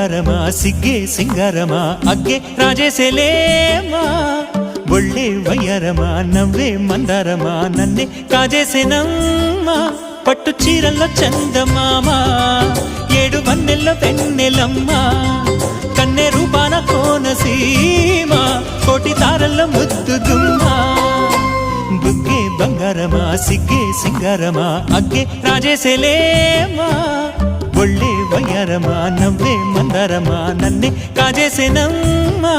బంగారమా సిగ్గే సింగారమా అగ్గే రాజేసేలేమా ఒళ్ళే వయ్యారమా నవ్వే మందారమా నన్నే కాజేసేనమ్మా పట్టు చీరల్లో చందమామా ఏడు వన్నెల్లో వెన్నెలమ్మా కన్నె రూపాన కోనసీమ కోటి తారల్లో ముద్దుదుమ్మా బుగ్గే బంగారమా సిగ్గే సింగారమా అగ్గే రాజేసేలేమా ఒళ్ళే వయ్యారమా నవ్వే మందారమా నన్నే కాజేసేనమ్మా